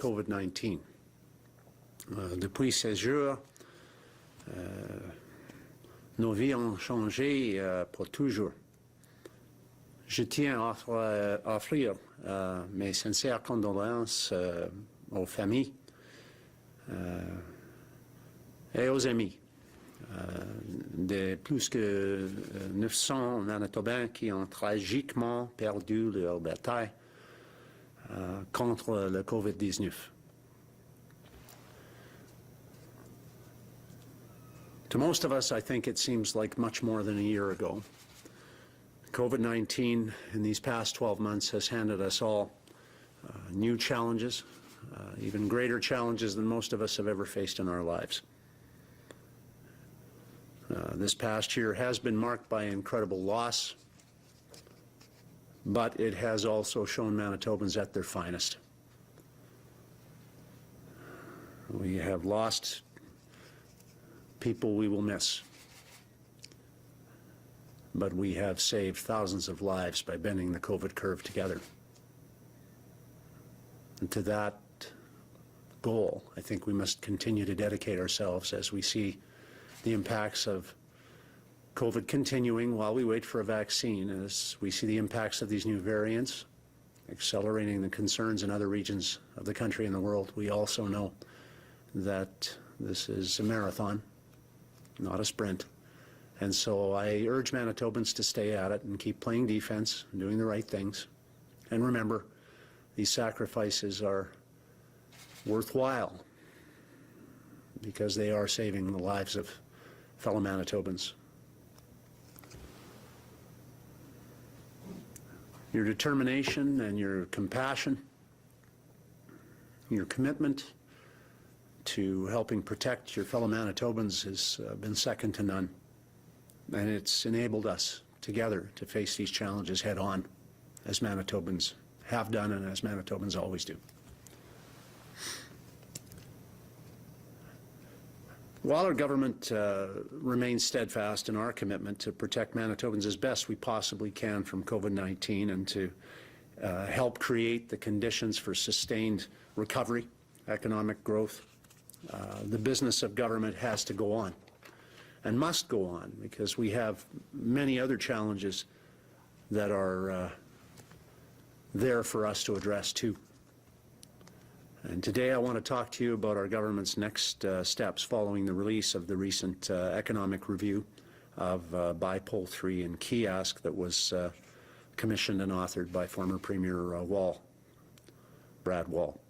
COVID-19. Depuis ces jours, nos vies ont changé pour toujours. Je tiens à offrir mes sincères condoléances aux familles et aux amis de plus que 900 Manitobains qui ont tragiquement perdu leur bataille contre le COVID-19. To most of us, I think it seems like much more than a year ago. COVID-19 in these past 12 months has handed us all new challenges, even greater challenges than most of us have ever faced in our lives. This past year has been marked by incredible loss, but it has also shown Manitobans at their finest. We have lost people we will miss, but we have saved thousands of lives by bending the COVID curve together. And to that goal, I think we must continue to dedicate ourselves as we see the impacts of COVID continuing while we wait for a vaccine, as we see the impacts of these new variants accelerating the concerns in other regions of the country and the world. We also know that this is a marathon, not a sprint. And so I urge Manitobans to stay at it and keep playing defense and doing the right things. And remember, these sacrifices are worthwhile because they are saving the lives of fellow Manitobans. Your determination and your compassion, your commitment to helping protect your fellow Manitobans has been second to none. And it's enabled us together to face these challenges head on, as Manitobans have done and as Manitobans always do. While our government remains steadfast in our commitment to protect Manitobans as best we possibly can from COVID-19 and to help create the conditions for sustained recovery, economic growth, the business of government has to go on and must go on because we have many other challenges that are there for us to address too. And today I want to talk to you about our government's next steps following the release of the recent economic review of Bipole 3 and Kiosk that was commissioned and authored by former Premier Brad Wall.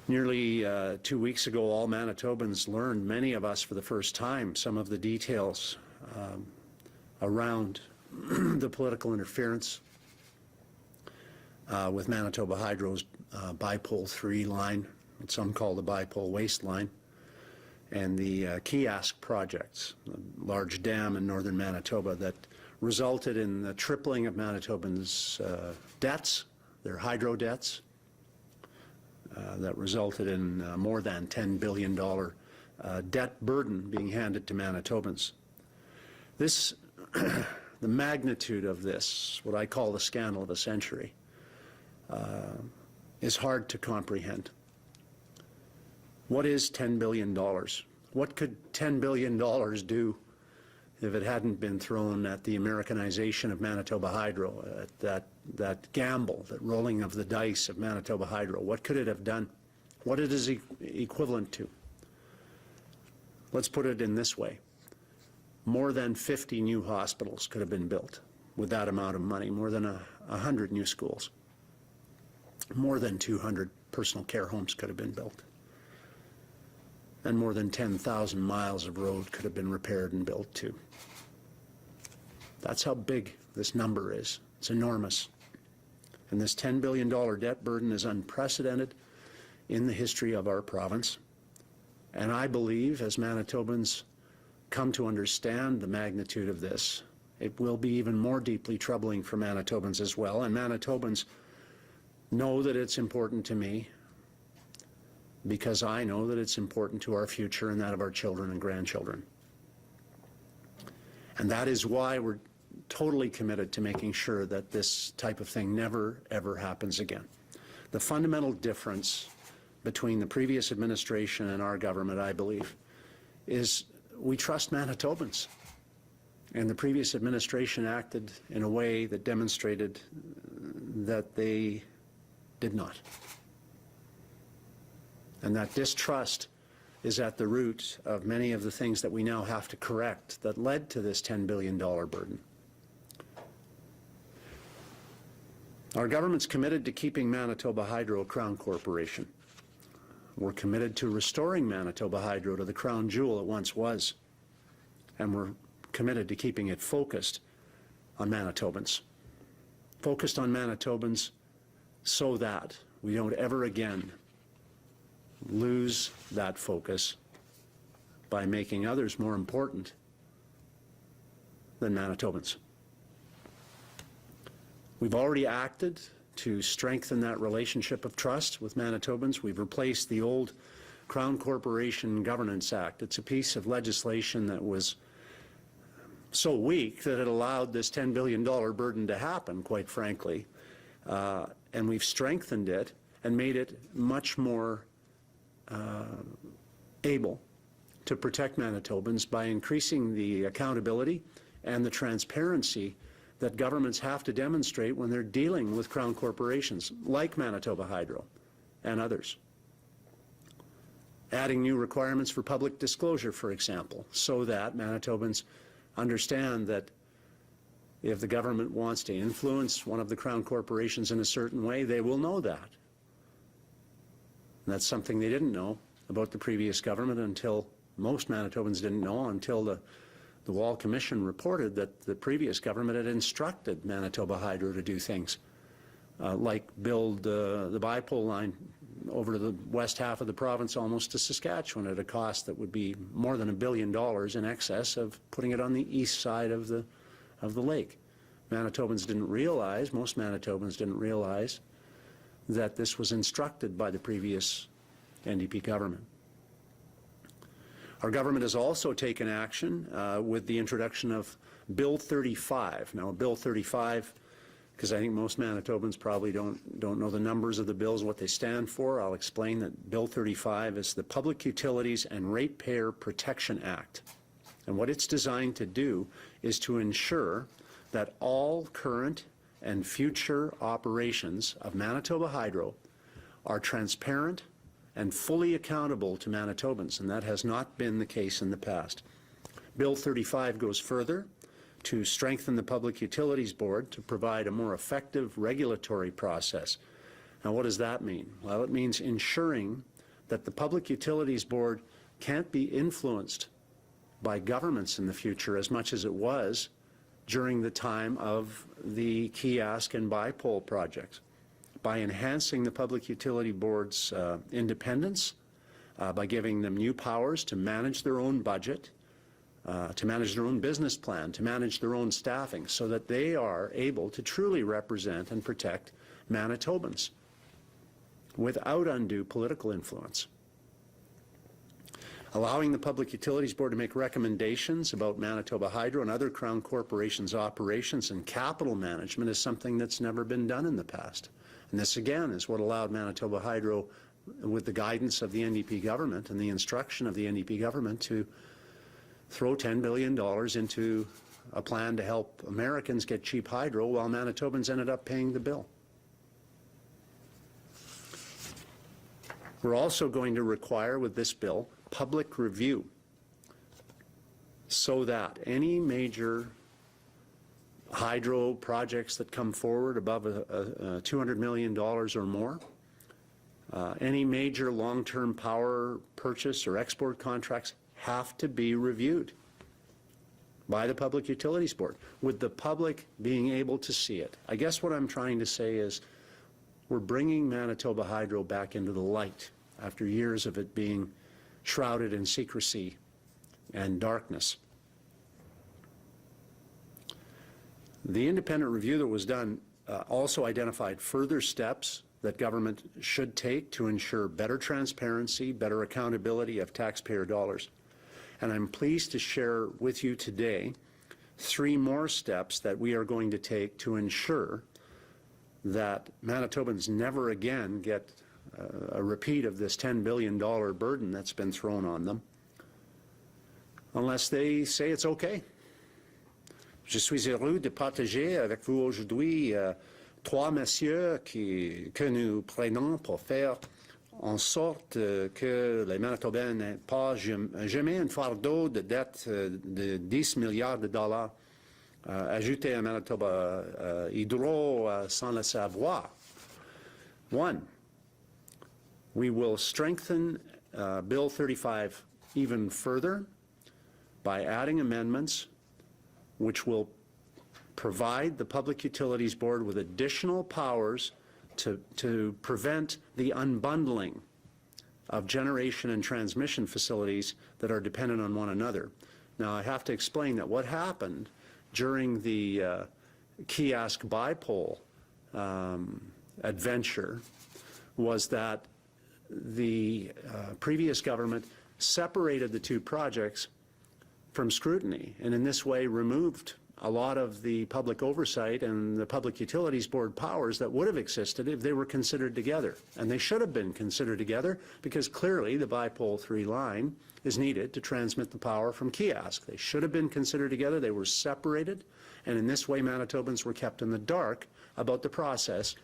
Nearly 2 weeks ago, all Manitobans learned, many of us for the first time, some of the details around the political interference with Manitoba Hydro's Bipole 3 line, what some call the Bipole Waste Line, and the Kiosk projects, the large dam in northern Manitoba that resulted in the tripling of Manitobans' debts, their hydro debts, that resulted in more than $10 billion debt burden being handed to Manitobans. This, the magnitude of this, what I call the scandal of a century, is hard to comprehend. What is $10 billion? What could $10 billion do if it hadn't been thrown at the Americanization of Manitoba Hydro, at that gamble, that rolling of the dice of Manitoba Hydro? What could it have done? What it is equivalent to? Let's put it in this way. More than 50 new hospitals could have been built with that amount of money, more than 100 new schools. More than 200 personal care homes could have been built. And more than 10,000 miles of road could have been repaired and built too. That's how big this number is. It's enormous. And this $10 billion debt burden is unprecedented in the history of our province. And I believe, as Manitobans come to understand the magnitude of this, it will be even more deeply troubling for Manitobans as well. And Manitobans know that it's important to me because I know that it's important to our future and that of our children and grandchildren. And that is why we're totally committed to making sure that this type of thing never, ever happens again. The fundamental difference between the previous administration and our government, I believe, is we trust Manitobans. And the previous administration acted in a way that demonstrated that they did not. And that distrust is at the root of many of the things that we now have to correct that led to this $10 billion burden. Our government's committed to keeping Manitoba Hydro a Crown corporation. We're committed to restoring Manitoba Hydro to the crown jewel it once was. And we're committed to keeping it focused on Manitobans. Focused on Manitobans so that we don't ever again lose that focus by making others more important than Manitobans. We've already acted to strengthen that relationship of trust with Manitobans. We've replaced the old Crown Corporation Governance Act. It's a piece of legislation that was so weak that it allowed this $10 billion burden to happen, quite frankly. And we've strengthened it and made it much more able to protect Manitobans by increasing the accountability and the transparency that governments have to demonstrate when they're dealing with Crown corporations like Manitoba Hydro and others. Adding new requirements for public disclosure, for example, so that Manitobans understand that if the government wants to influence one of the Crown corporations in a certain way, they will know that. And that's something they didn't know about the previous government until, most Manitobans didn't know until the Wall Commission reported that the previous government had instructed Manitoba Hydro to do things like build the bipole line over to the west half of the province almost to Saskatchewan at a cost that would be more than $1 billion in excess of putting it on the east side of the lake. Manitobans didn't realize, most Manitobans didn't realize that this was instructed by the previous NDP government. Our government has also taken action with the introduction of Bill 35. Now, Bill 35, because I think most Manitobans probably don't know the numbers of the bills, what they stand for. I'll explain that Bill 35 is the Public Utilities and Ratepayer Protection Act. And what it's designed to do is to ensure that all current and future operations of Manitoba Hydro are transparent and fully accountable to Manitobans, and that has not been the case in the past. Bill 35 goes further to strengthen the Public Utilities Board to provide a more effective regulatory process. Now, what does that mean? Well, it means ensuring that the Public Utilities Board can't be influenced by governments in the future as much as it was during the time of the kiosk and bipole projects. By enhancing the Public Utility Board's independence, by giving them new powers to manage their own budget, to manage their own business plan, to manage their own staffing, so that they are able to truly represent and protect Manitobans without undue political influence. Allowing the Public Utilities Board to make recommendations about Manitoba Hydro and other Crown Corporations' operations and capital management is something that's never been done in the past. And this, again, is what allowed Manitoba Hydro, with the guidance of the NDP government and the instruction of the NDP government, to throw $10 billion into a plan to help Americans get cheap hydro while Manitobans ended up paying the bill. We're also going to require, with this bill, public review so that any major hydro projects that come forward above $200 million or more, any major long-term power purchase or export contracts have to be reviewed by the Public Utilities Board, with the public being able to see it. I guess what I'm trying to say is we're bringing Manitoba Hydro back into the light after years of it being shrouded in secrecy and darkness. The independent review that was done also identified further steps that government should take to ensure better transparency, better accountability of taxpayer dollars. And I'm pleased to share with you today 3 more steps that we are going to take to ensure that Manitobans never again get a repeat of this $10 billion burden that's been thrown on them, unless they say it's okay. Je suis heureux de partager avec vous aujourd'hui trois mesures que nous prenons pour faire en sorte que les Manitobains n'aient pas jamais un fardeau de dette de 10 milliards de dollars ajouté à Manitoba Hydro sans le savoir. One, we will strengthen Bill 35 even further by adding amendments which will provide the Public Utilities Board with additional powers to prevent the unbundling of generation and transmission facilities that are dependent on one another. Now, I have to explain that what happened during the kiosk bipole adventure was that the previous government separated the two projects from scrutiny, and in this way removed a lot of the public oversight and the Public Utilities Board powers that would have existed if they were considered together. And they should have been considered together because clearly the Bipole 3 line is needed to transmit the power from kiosk. They should have been considered together. They were separated, and in this way Manitobans were kept in the dark about the process,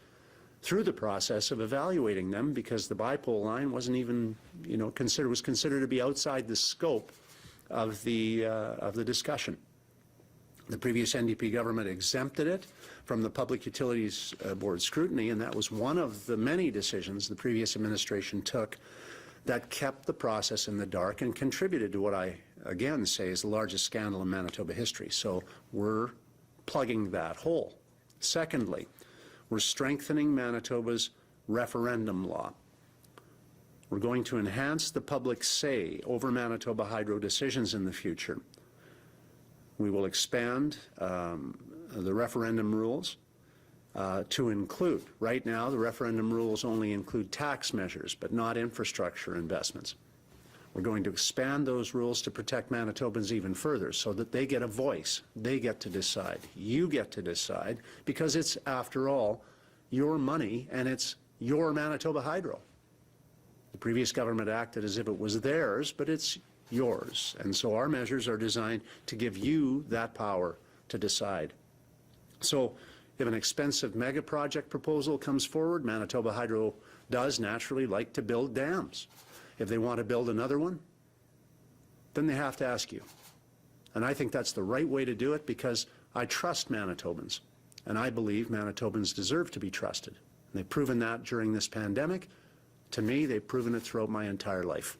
through the process of evaluating them, because the Bipole line wasn't even, was considered to be outside the scope of the discussion. The previous NDP government exempted it from the Public Utilities Board scrutiny, and that was one of the many decisions the previous administration took that kept the process in the dark and contributed to what I, again, say is the largest scandal in Manitoba history. So we're plugging that hole. Secondly, we're strengthening Manitoba's referendum law. We're going to enhance the public's say over Manitoba Hydro decisions in the future. We will expand the referendum rules to include, right now the referendum rules only include tax measures but not infrastructure investments. We're going to expand those rules to protect Manitobans even further so that they get a voice. They get to decide. You get to decide, because it's, after all, your money and it's your Manitoba Hydro. The previous government acted as if it was theirs, but it's yours. And so our measures are designed to give you that power to decide. So if an expensive mega project proposal comes forward, Manitoba Hydro does naturally like to build dams. If they want to build another one, then they have to ask you. And I think that's the right way to do it, because I trust Manitobans, and I believe Manitobans deserve to be trusted. And they've proven that during this pandemic. To me, they've proven it throughout my entire life.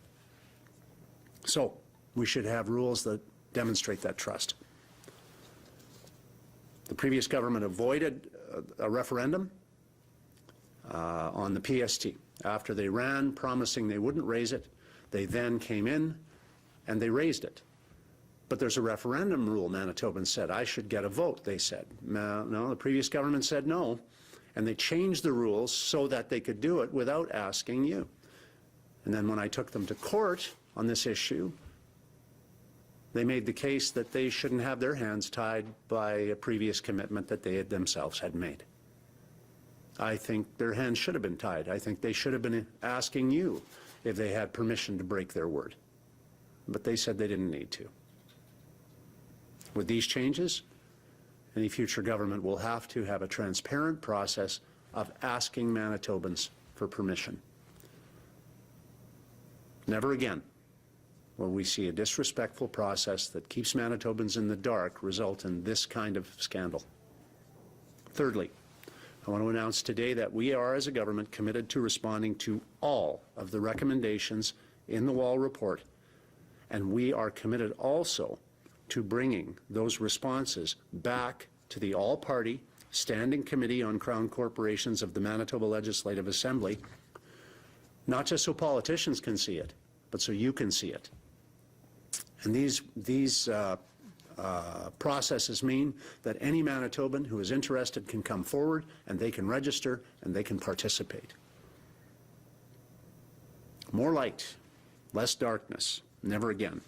So we should have rules that demonstrate that trust. The previous government avoided a referendum on the PST. After they ran promising they wouldn't raise it, they then came in and they raised it. But there's a referendum rule, Manitobans said. I should get a vote, they said. No, the previous government said no, and they changed the rules so that they could do it without asking you. And then when I took them to court on this issue, they made the case that they shouldn't have their hands tied by a previous commitment that they themselves had made. I think their hands should have been tied. I think they should have been asking you if they had permission to break their word. But they said they didn't need to. With these changes, any future government will have to have a transparent process of asking Manitobans for permission. Never again will we see a disrespectful process that keeps Manitobans in the dark result in this kind of scandal. Thirdly, I want to announce today that we are, as a government, committed to responding to all of the recommendations in the Wall report, and we are committed also to bringing those responses back to the all-party Standing Committee on Crown Corporations of the Manitoba Legislative Assembly, not just so politicians can see it, but so you can see it. And these processes mean that any Manitoban who is interested can come forward, and they can register, and they can participate. More light, less darkness, never again.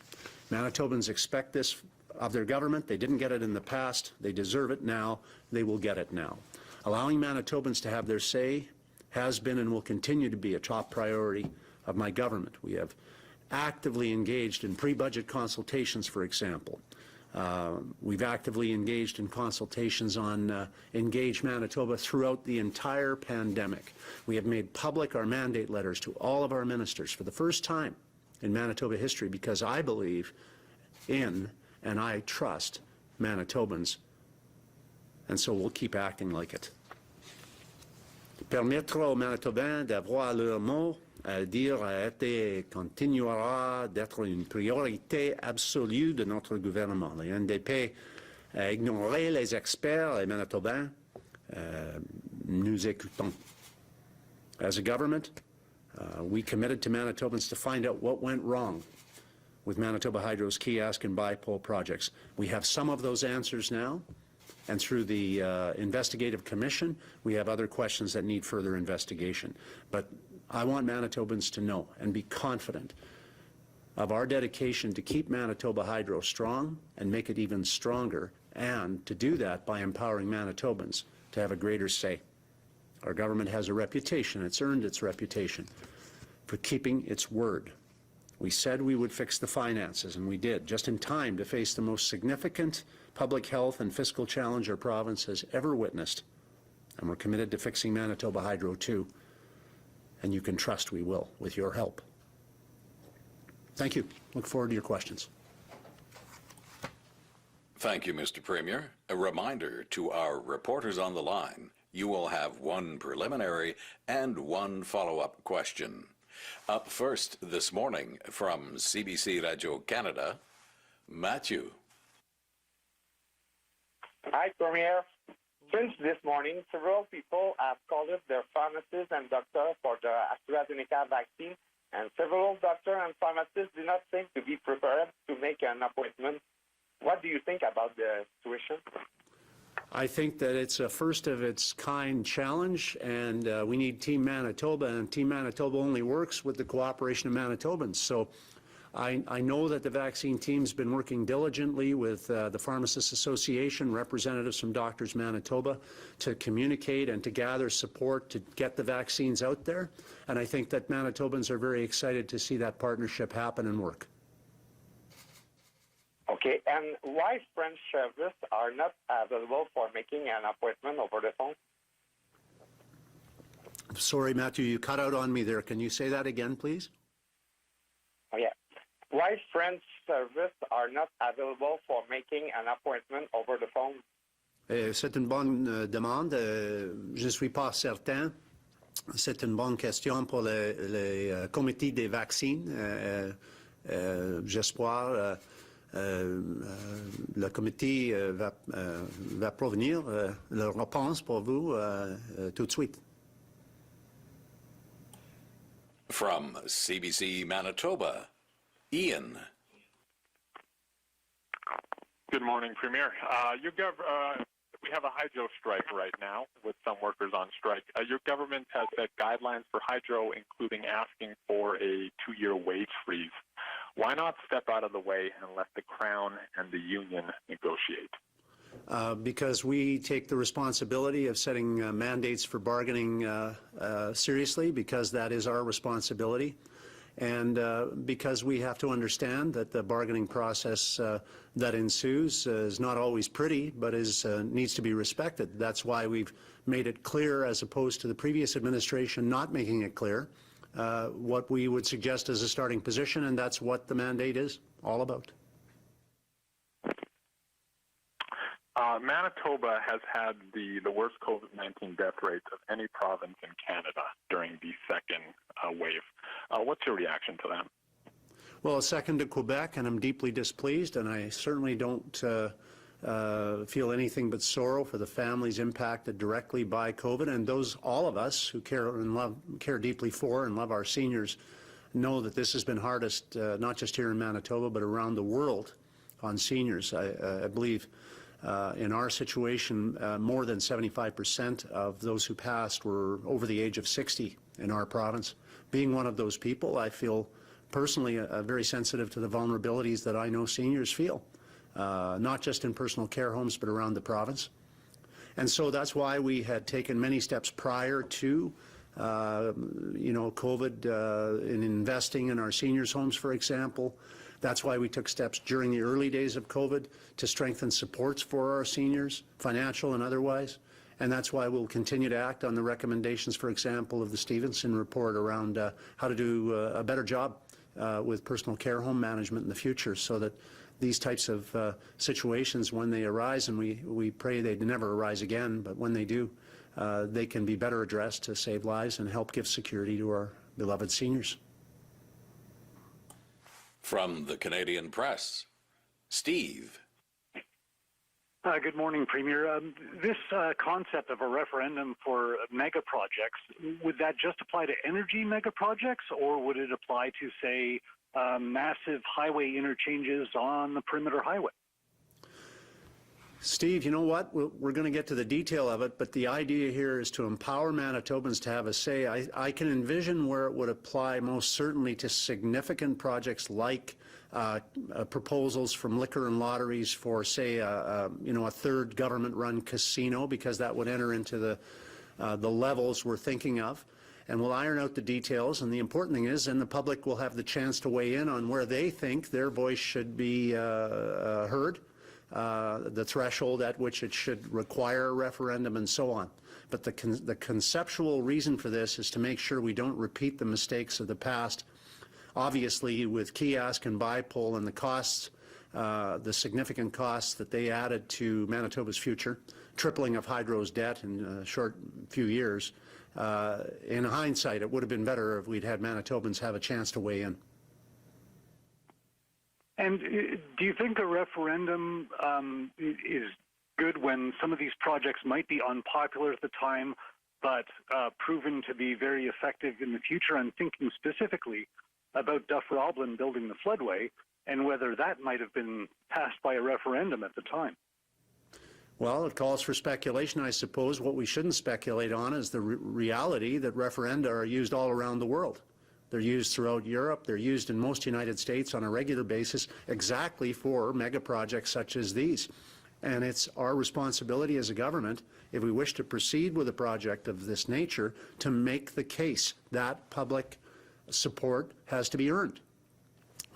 Manitobans expect this of their government. They didn't get it in the past. They deserve it now. They will get it now. Allowing Manitobans to have their say has been and will continue to be a top priority of my government. We have actively engaged in pre-budget consultations, for example. We've actively engaged in consultations on Engage Manitoba throughout the entire pandemic. We have made public our mandate letters to all of our ministers for the first time in Manitoba history, because I believe in and I trust Manitobans, and so we'll keep acting like it. Permettre aux Manitobains d'avoir leur mot à dire a été et continuera d'être une priorité absolue de notre gouvernement. Le NDP a ignoré les experts et Manitobains. Nous écoutons. As a government, we committed to Manitobans to find out what went wrong with Manitoba Hydro's kiosk and bipole projects. We have some of those answers now, and through the investigative commission, we have other questions that need further investigation. But I want Manitobans to know and be confident of our dedication to keep Manitoba Hydro strong and make it even stronger, and to do that by empowering Manitobans to have a greater say. Our government has a reputation, it's earned its reputation, for keeping its word. We said we would fix the finances, and we did, just in time to face the most significant public health and fiscal challenge our province has ever witnessed. And we're committed to fixing Manitoba Hydro too, and you can trust we will, with your help. Thank you. Look forward to your questions. Thank you, Mr. Premier. A reminder to our reporters on the line, you will have one preliminary and one follow-up question. Up first this morning from CBC Radio Canada, Matthew. Hi, Premier. Since this morning, several people have called up their pharmacists and doctors for the AstraZeneca vaccine, and several doctors and pharmacists do not seem to be prepared to make an appointment. What do you think about the situation? I think that it's a first-of-its-kind challenge, and we need Team Manitoba, and Team Manitoba only works with the cooperation of Manitobans. So I know that the vaccine team's been working diligently with the Pharmacists Association, representatives from Doctors Manitoba, to communicate and to gather support to get the vaccines out there. And I think that Manitobans are very excited to see that partnership happen and work. Okay, and why French services are not available for making an appointment over the phone? Sorry, Matthew, you cut out on me there. Can you say that again, please? Oh, yeah. Why French services are not available for making an appointment over the phone? C'est une bonne demande. Je ne suis pas certain. C'est une bonne question pour le comité des vaccins. J'espère le comité va provenir leur réponse pour vous tout de suite. From CBC Manitoba, Ian. Good morning, Premier. We have a hydro strike right now with some workers on strike. Your government has set guidelines for hydro, including asking for a 2-year wage freeze. Why not step out of the way and let the Crown and the union negotiate? Because we take the responsibility of setting mandates for bargaining seriously, because that is our responsibility, and because we have to understand that the bargaining process that ensues is not always pretty, but needs to be respected. That's why we've made it clear, as opposed to the previous administration not making it clear, what we would suggest as a starting position, and that's what the mandate is all about. Manitoba has had the worst COVID-19 death rates of any province in Canada during the second wave. What's your reaction to that? Well, second to Quebec, and I'm deeply displeased, and I certainly don't feel anything but sorrow for the families impacted directly by COVID, and all of us who care deeply for and love our seniors know that this has been hardest, not just here in Manitoba, but around the world on seniors. I believe in our situation, more than 75% of those who passed were over the age of 60 in our province. Being one of those people, I feel personally very sensitive to the vulnerabilities that I know seniors feel, not just in personal care homes, but around the province. And so that's why we had taken many steps prior to COVID in investing in our seniors' homes, for example. That's why we took steps during the early days of COVID to strengthen supports for our seniors, financial and otherwise. And that's why we'll continue to act on the recommendations, for example, of the Stevenson report around how to do a better job with personal care home management in the future, so that these types of situations, when they arise, and we pray they never arise again, but when they do, they can be better addressed to save lives and help give security to our beloved seniors. From the Canadian Press, Steve. Good morning, Premier. This concept of a referendum for mega projects, would that just apply to energy mega projects, or would it apply to, say, massive highway interchanges on the perimeter highway? Steve, you know what? We're going to get to the detail of it, but the idea here is to empower Manitobans to have a say. I can envision where it would apply most certainly to significant projects like proposals from liquor and lotteries for, say, a third government-run casino, because that would enter into the levels we're thinking of. And we'll iron out the details, and the important thing is, and the public will have the chance to weigh in on where they think their voice should be heard, the threshold at which it should require a referendum, and so on. But the conceptual reason for this is to make sure we don't repeat the mistakes of the past. Obviously, with kiosk and bipole and the costs, the significant costs that they added to Manitoba's future, tripling of Hydro's debt in a short few years, in hindsight, it would have been better if we'd had Manitobans have a chance to weigh in. And do you think a referendum is good when some of these projects might be unpopular at the time, but proven to be very effective in the future? I'm thinking specifically about Dufferin building the floodway, and whether that might have been passed by a referendum at the time. Well, it calls for speculation, I suppose. What we shouldn't speculate on is the reality that referenda are used all around the world. They're used throughout Europe. They're used in most United States on a regular basis exactly for mega projects such as these. And it's our responsibility as a government, if we wish to proceed with a project of this nature, to make the case that public support has to be earned.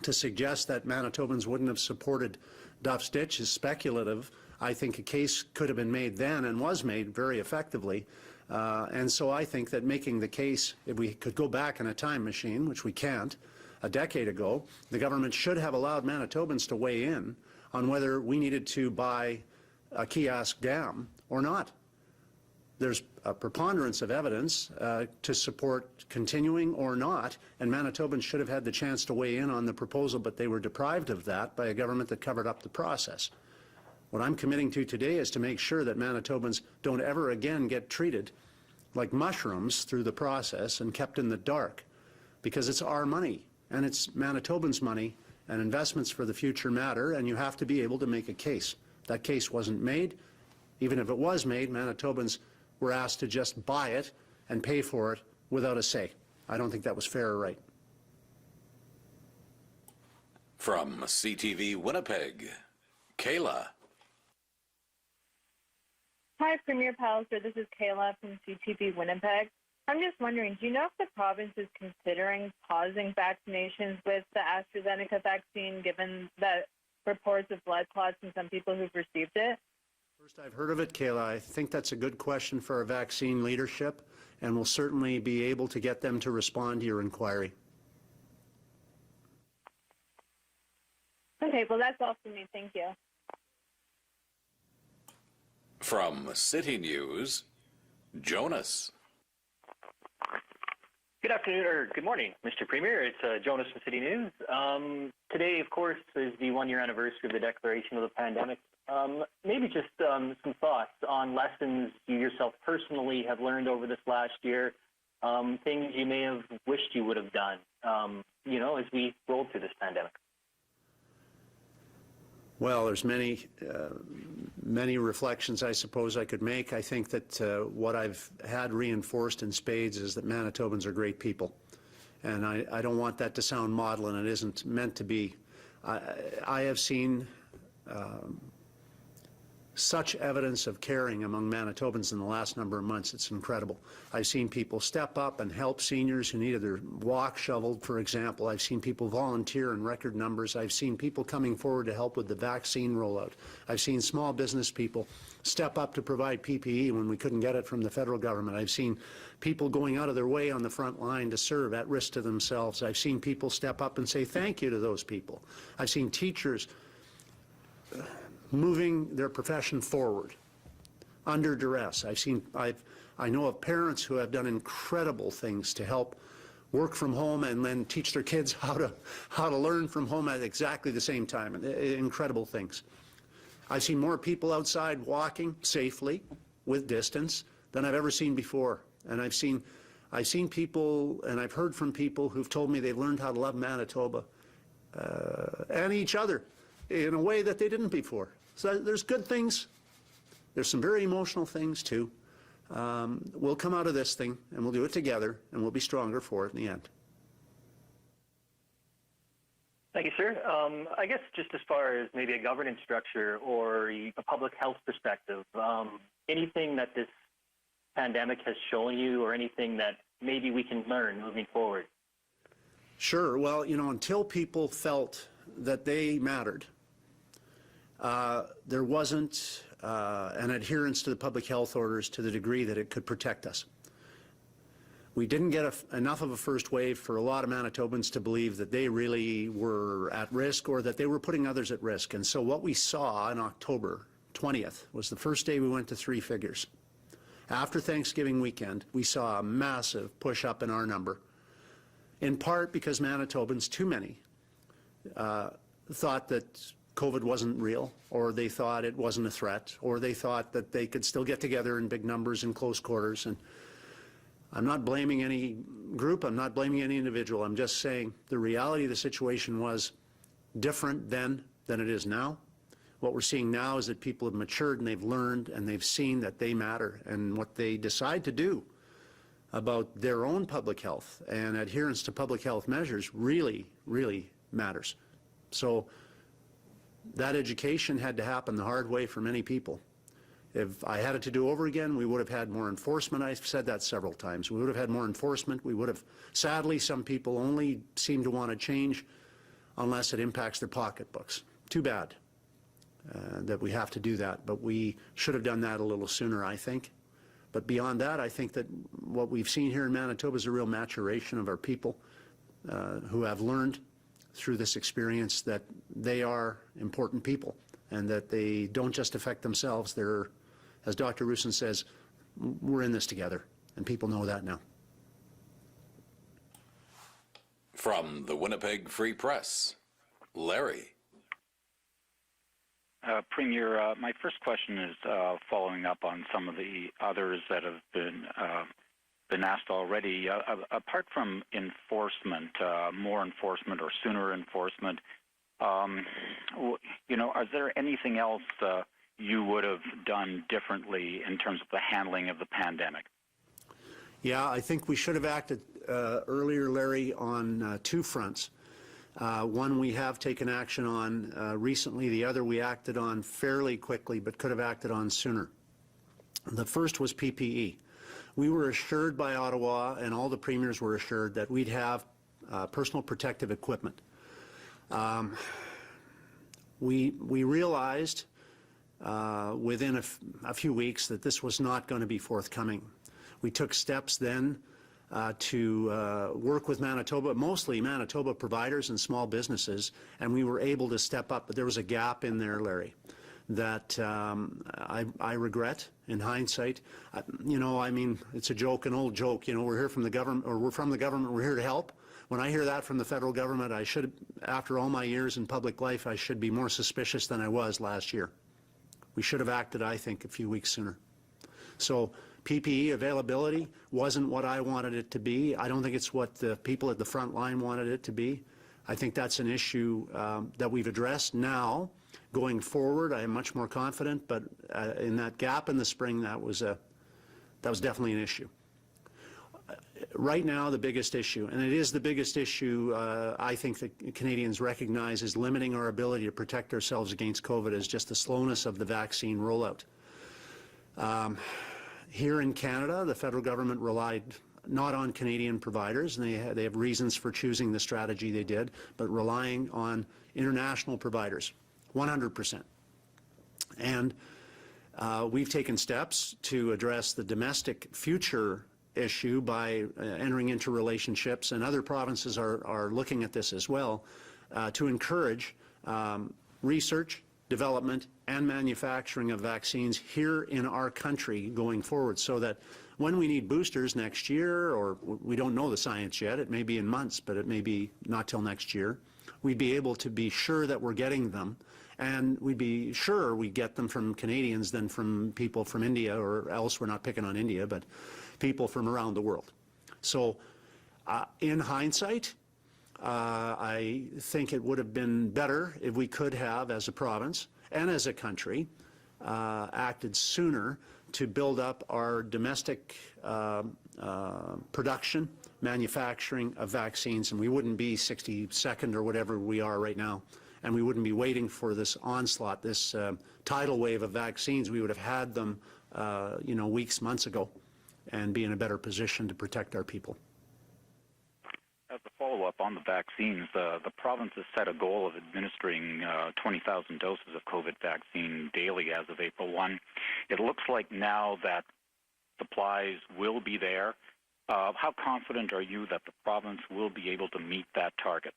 To suggest that Manitobans wouldn't have supported Duff's Ditch is speculative. I think a case could have been made then, and was made very effectively. And so I think that making the case, if we could go back in a time machine, which we can't, a decade ago, the government should have allowed Manitobans to weigh in on whether we needed to buy a kiosk dam or not. There's a preponderance of evidence to support continuing or not, and Manitobans should have had the chance to weigh in on the proposal, but they were deprived of that by a government that covered up the process. What I'm committing to today is to make sure that Manitobans don't ever again get treated like mushrooms through the process and kept in the dark, because it's our money and it's Manitobans' money, and investments for the future matter, and you have to be able to make a case. That case wasn't made. Even if it was made, Manitobans were asked to just buy it and pay for it without a say. I don't think that was fair or right. From CTV Winnipeg, Kayla. Hi, Premier Pallister. This is Kayla from CTV Winnipeg. I'm just wondering, do you know if the province is considering pausing vaccinations with the AstraZeneca vaccine, given the reports of blood clots in some people who've received it? First I've heard of it, Kayla. I think that's a good question for our vaccine leadership, and we'll certainly be able to get them to respond to your inquiry. Okay, well, that's all for me. Thank you. From CityNews, Jonas. Good afternoon, or good morning, Mr. Premier. It's Jonas from City News. Today, of course, is the one-year anniversary of the declaration of the pandemic. Maybe just some thoughts on lessons you yourself personally have learned over this last year, things you may have wished you would have done, as we rolled through this pandemic. Well, there's many reflections I suppose I could make. I think that what I've had reinforced in spades is that Manitobans are great people. And I don't want that to sound maudlin. It isn't meant to be. I have seen such evidence of caring among Manitobans in the last number of months. It's incredible. I've seen people step up and help seniors who needed their walk shoveled, for example. I've seen people volunteer in record numbers. I've seen people coming forward to help with the vaccine rollout. I've seen small business people step up to provide PPE when we couldn't get it from the federal government. I've seen people going out of their way on the front line to serve at risk to themselves. I've seen people step up and say thank you to those people. I've seen teachers moving their profession forward under duress. I know of parents who have done incredible things to help work from home and then teach their kids how to learn from home at exactly the same time. Incredible things. I've seen more people outside walking safely with distance than I've ever seen before. And I've seen people, and I've heard from people who've told me they've learned how to love Manitoba and each other in a way that they didn't before. So there's good things. There's some very emotional things too. We'll come out of this thing and we'll do it together and we'll be stronger for it in the end. Thank you, sir. I guess just as far as maybe a governance structure or a public health perspective, anything that this pandemic has shown you or anything that maybe we can learn moving forward? Sure. Well, you know, until people felt that they mattered, there wasn't an adherence to the public health orders to the degree that it could protect us. We didn't get enough of a first wave for a lot of Manitobans to believe that they really were at risk or that they were putting others at risk. And so what we saw on October 20th was the first day we went to 3 figures. After Thanksgiving weekend, we saw a massive push up in our number, in part because Manitobans, too many, thought that COVID wasn't real, or they thought it wasn't a threat, or they thought that they could still get together in big numbers in close quarters. And I'm not blaming any group, I'm not blaming any individual, I'm just saying the reality of the situation was different then than it is now. What we're seeing now is that people have matured and they've learned and they've seen that they matter, and what they decide to do about their own public health and adherence to public health measures really, really matters. So that education had to happen the hard way for many people. If I had it to do over again, we would have had more enforcement. I've said that several times. We would have had more enforcement. We would have, sadly, some people only seem to want to change unless it impacts their pocketbooks. Too bad that we have to do that, but we should have done that a little sooner, I think. But beyond that, I think that what we've seen here in Manitoba is a real maturation of our people who have learned through this experience that they are important people and that they don't just affect themselves. They're, as Dr. Roussin says, we're in this together, and people know that now. From the Winnipeg Free Press, Larry. Premier, my first question is following up on some of the others that have been asked already. Apart from enforcement, more enforcement or sooner enforcement, you know, is there anything else you would have done differently in terms of the handling of the pandemic? Yeah, I think we should have acted earlier, Larry, on 2 fronts. One we have taken action on recently. The other we acted on fairly quickly but could have acted on sooner. The first was PPE. We were assured by Ottawa, and all the premiers were assured, that we'd have personal protective equipment. We realized within a few weeks that this was not going to be forthcoming. We took steps then to work with Manitoba, mostly Manitoba providers and small businesses, and we were able to step up. But there was a gap in there, Larry, that I regret in hindsight. You know, I mean, it's a joke, an old joke. You know, we're here from the government, or we're from the government, we're here to help. When I hear that from the federal government, I should, after all my years in public life, I should be more suspicious than I was last year. We should have acted, I think, a few weeks sooner. So PPE availability wasn't what I wanted it to be. I don't think it's what the people at the front line wanted it to be. I think that's an issue that we've addressed now. Going forward, I am much more confident, but in that gap in the spring, that was definitely an issue. right now, the biggest issue, and it is the biggest issue I think that Canadians recognize, is limiting our ability to protect ourselves against COVID, is just the slowness of the vaccine rollout. Here in Canada, the federal government relied not on Canadian providers, and they have reasons for choosing the strategy they did, but relying on international providers, 100%. And we've taken steps to address the domestic future issue by entering into relationships, and other provinces are looking at this as well, to encourage research, development, and manufacturing of vaccines here in our country going forward, so that when we need boosters next year, or we don't know the science yet, it may be in months, but it may be not till next year, we'd be able to be sure that we're getting them, and we'd be sure we get them from Canadians than from people from India, or else we're not picking on India, but people from around the world. So in hindsight, I think it would have been better if we could have, as a province and as a country, acted sooner to build up our domestic production, manufacturing of vaccines, and we wouldn't be 62nd or whatever we are right now, and we wouldn't be waiting for this onslaught, this tidal wave of vaccines. We would have had them, weeks, months ago, and be in a better position to protect our people. As a follow-up on the vaccines, the province has set a goal of administering 20,000 doses of COVID vaccine daily as of April 1. It looks like now that supplies will be there. How confident are you that the province will be able to meet that target?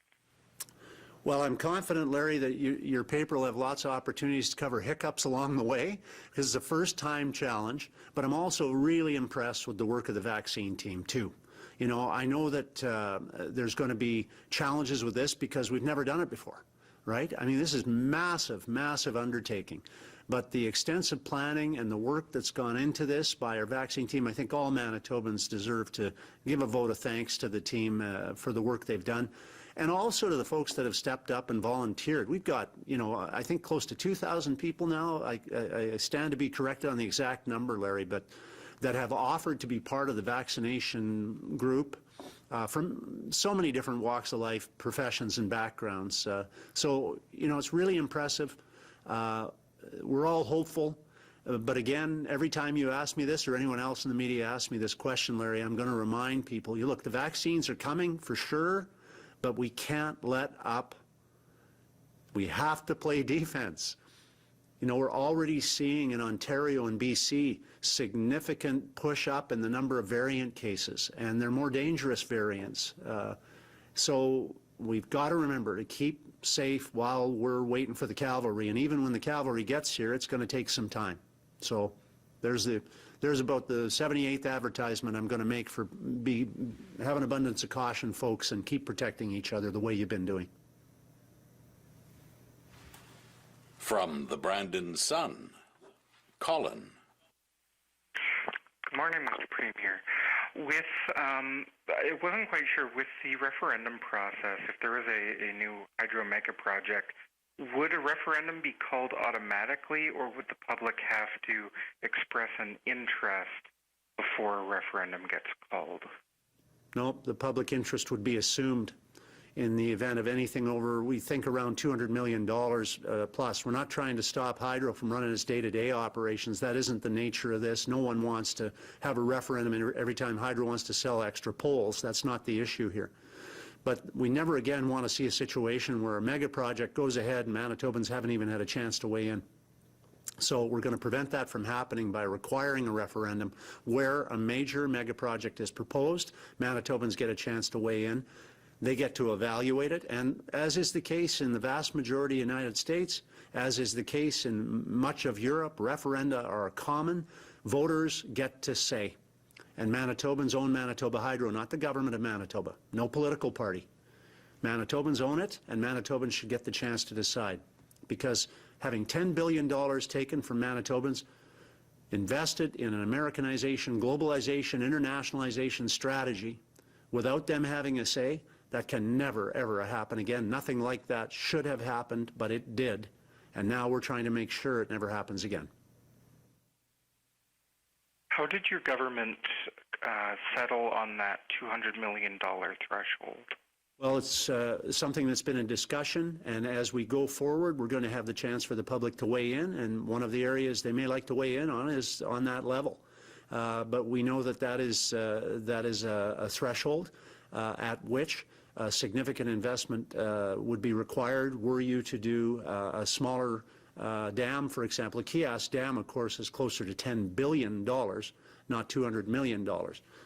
Well, I'm confident, Larry, that your paper will have lots of opportunities to cover hiccups along the way. This is a first-time challenge, but I'm also really impressed with the work of the vaccine team, too. You know, I know that there's going to be challenges with this because we've never done it before, right? I mean, this is massive, massive undertaking. But the extensive planning and the work that's gone into this by our vaccine team, I think all Manitobans deserve to give a vote of thanks to the team for the work they've done. And also to the folks that have stepped up and volunteered. We've got, I think close to 2,000 people now. I stand to be corrected on the exact number, Larry, but that have offered to be part of the vaccination group from so many different walks of life, professions and backgrounds. So, it's really impressive. We're all hopeful. But again, every time you ask me this, or anyone else in the media asks me this question, Larry, I'm going to remind people, look, the vaccines are coming for sure, but we can't let up. We have to play defense. We're already seeing in Ontario and BC significant push up in the number of variant cases, and they're more dangerous variants. So we've got to remember to keep safe while we're waiting for the cavalry, and even when the cavalry gets here, it's going to take some time. So there's about the 78th advertisement I'm going to make for have an abundance of caution, folks, and keep protecting each other the way you've been doing. From the Brandon Sun, Colin. Good morning, Mr. Premier. I wasn't quite sure, with the referendum process, if there was a new hydro mega project, would a referendum be called automatically, or would the public have to express an interest before a referendum gets called? Nope, the public interest would be assumed in the event of anything over, we think, around $200 million plus. We're not trying to stop hydro from running its day-to-day operations. That isn't the nature of this. No one wants to have a referendum every time hydro wants to sell extra poles. That's not the issue here. But we never again want to see a situation where a mega project goes ahead and Manitobans haven't even had a chance to weigh in. So we're going to prevent that from happening by requiring a referendum where a major mega project is proposed. Manitobans get a chance to weigh in. They get to evaluate it, and as is the case in the vast majority of the United States, as is the case in much of Europe, referenda are common. Voters get to say. And Manitobans own Manitoba Hydro, not the government of Manitoba. No political party. Manitobans own it, and Manitobans should get the chance to decide. Because having $10 billion taken from Manitobans, invested in an Americanization, globalization, internationalization strategy, without them having a say, that can never, ever happen again. Nothing like that should have happened, but it did. And now we're trying to make sure it never happens again. How did your government settle on that $200 million threshold? Well, it's something that's been in discussion, and as we go forward, we're going to have the chance for the public to weigh in, and one of the areas they may like to weigh in on is on that level. But we know that that is a threshold at which significant investment would be required were you to do a smaller dam, for example. A kiosk dam, of course, is closer to $10 billion, not $200 million.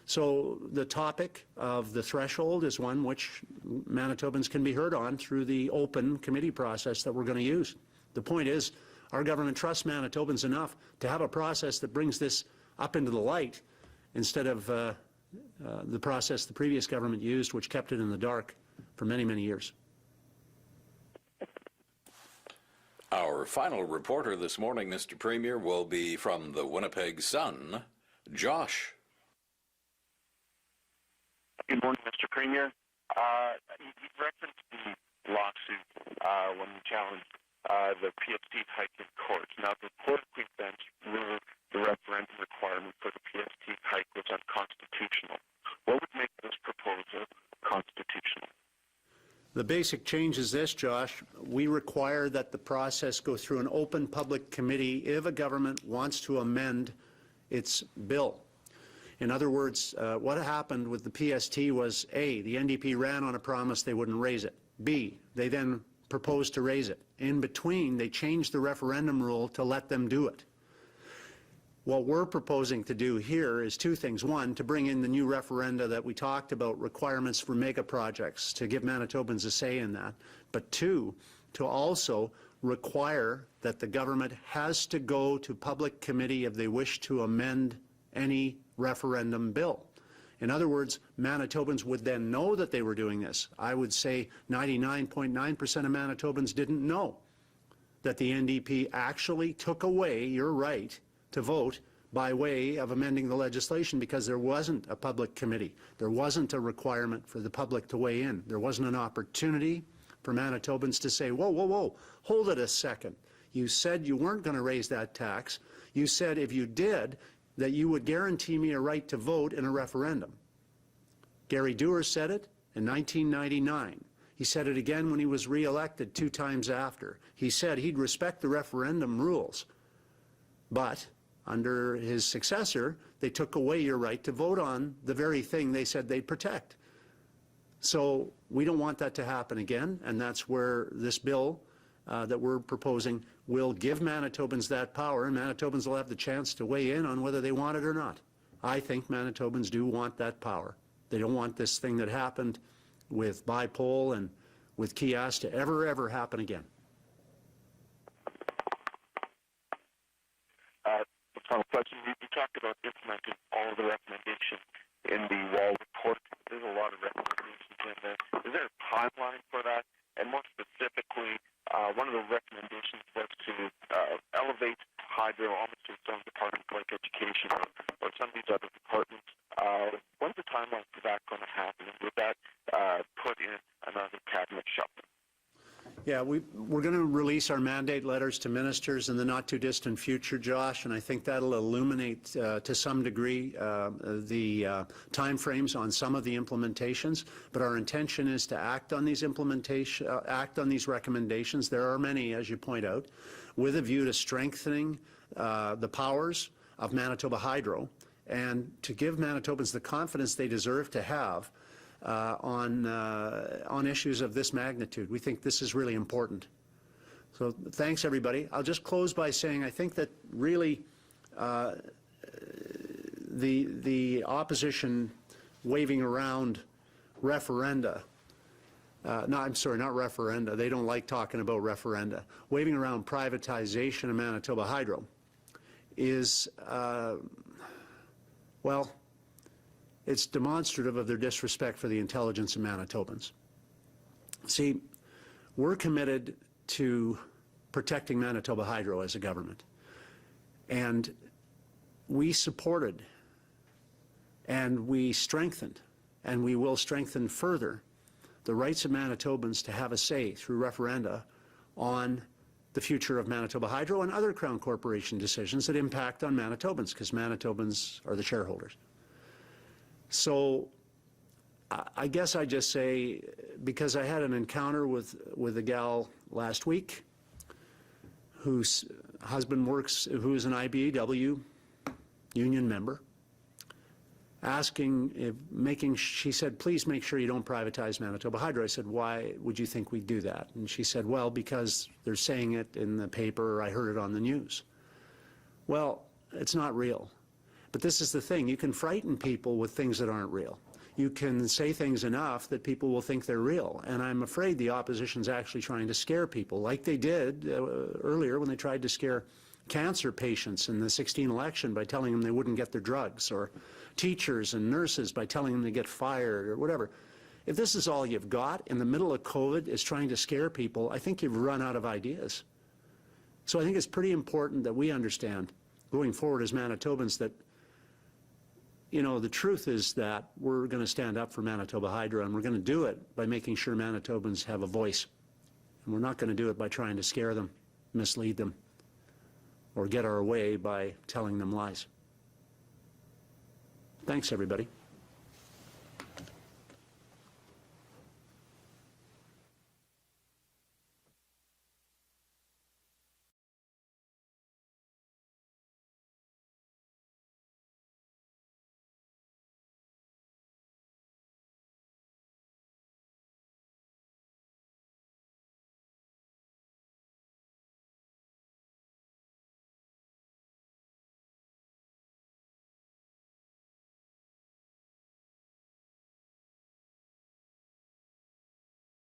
So the topic of the threshold is one which Manitobans can be heard on through the open committee process that we're going to use. The point is, our government trusts Manitobans enough to have a process that brings this up into the light instead of the process the previous government used, which kept it in the dark for many, many years. Our final reporter this morning, Mr. Premier, will be from the Winnipeg Sun, Josh. Good morning, Mr. Premier. You referenced the lawsuit when you challenged the PST hike in court. Now, the Court of Queen's Bench ruled the referendum requirement for the PST hike was unconstitutional. What would make this proposal constitutional? The basic change is this, Josh. We require that the process go through an open public committee if a government wants to amend its bill. In other words, what happened with the PST was, A, the NDP ran on a promise they wouldn't raise it. B, they then proposed to raise it. In between, they changed the referendum rule to let them do it. What we're proposing to do here is two things. One, to bring in the new referenda that we talked about, requirements for mega projects, to give Manitobans a say in that. But two, to also require that the government has to go to public committee if they wish to amend any referendum bill. In other words, Manitobans would then know that they were doing this. I would say 99.9% of Manitobans didn't know that the NDP actually took away your right to vote by way of amending the legislation because there wasn't a public committee. There wasn't a requirement for the public to weigh in. There wasn't an opportunity for Manitobans to say, whoa, whoa, whoa, hold it a second. You said you weren't going to raise that tax. You said if you did, that you would guarantee me a right to vote in a referendum. Gary Dewar said it in 1999. He said it again when he was re-elected 2 times after. He said he'd respect the referendum rules, but under his successor, they took away your right to vote on the very thing they said they'd protect. So we don't want that to happen again, and that's where this bill that we're proposing will give Manitobans that power, and Manitobans will have the chance to weigh in on whether they want it or not. I think Manitobans do want that power. They don't want this thing that happened with Bipole and with Kias to ever happen again. Final question. You talked about implementing all of the recommendations in the Wall report. There's a lot of recommendations in there. Is there a timeline for that? And more specifically, one of the recommendations was to elevate hydro almost to its own department like education or some of these other departments. When's the timeline for that going to happen? And would that put in another cabinet shuffle? Yeah, we're going to release our mandate letters to ministers in the not-too-distant future, Josh, and I think that'll illuminate to some degree the timeframes on some of the implementations. But our intention is to act on these recommendations. There are many, as you point out, with a view to strengthening the powers of Manitoba Hydro and to give Manitobans the confidence they deserve to have on issues of this magnitude. We think this is really important. So thanks, everybody. I'll just close by saying I think that really the opposition waving around referenda, no, I'm sorry, not referenda. They don't like talking about referenda. Waving around privatization of Manitoba Hydro is, well, it's demonstrative of their disrespect for the intelligence of Manitobans. See, we're committed to protecting Manitoba Hydro as a government. And we supported and we strengthened and we will strengthen further the rights of Manitobans to have a say through referenda on the future of Manitoba Hydro and other Crown Corporation decisions that impact on Manitobans, because Manitobans are the shareholders. So I guess I just say, because I had an encounter with a gal last week whose husband works, who is an IBEW union member, she said, please make sure you don't privatize Manitoba Hydro. I said, why would you think we'd do that? And she said, well, because they're saying it in the paper, or I heard it on the news. Well, it's not real. But this is the thing, you can frighten people with things that aren't real. You can say things enough that people will think they're real. And I'm afraid the opposition's actually trying to scare people, like they did earlier when they tried to scare cancer patients in the 2016 election by telling them they wouldn't get their drugs, or teachers and nurses by telling them to get fired, or whatever. If this is all you've got in the middle of COVID, is trying to scare people, I think you've run out of ideas. So I think it's pretty important that we understand, going forward as Manitobans, that the truth is that we're going to stand up for Manitoba Hydro, and we're going to do it by making sure Manitobans have a voice. And we're not going to do it by trying to scare them, mislead them, or get our way by telling them lies. Thanks, everybody.